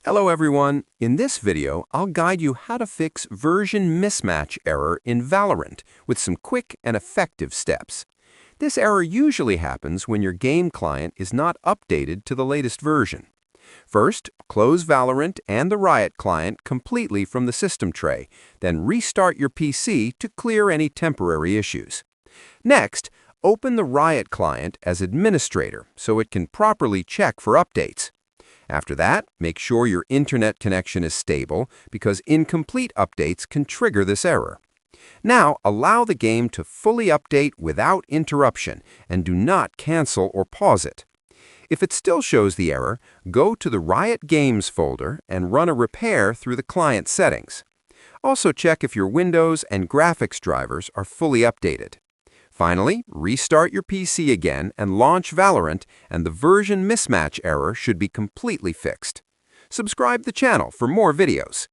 Hello everyone. In this video, I'll guide you how to fix version mismatch error in VALORANT with some quick and effective steps. This error usually happens when your game client is not updated to the latest version. First, close VALORANT and the Riot client completely from the system tray, then restart your PC to clear any temporary issues. Next, open the Riot client as administrator so it can properly check for updates. After that, make sure your internet connection is stable because incomplete updates can trigger this error. Now, allow the game to fully update without interruption and do not cancel or pause it. If it still shows the error, go to the Riot Games folder and run a repair through the client settings. Also check if your Windows and graphics drivers are fully updated. Finally, restart your PC again and launch VALORANT, and the version mismatch error should be completely fixed. Subscribe to the channel for more videos.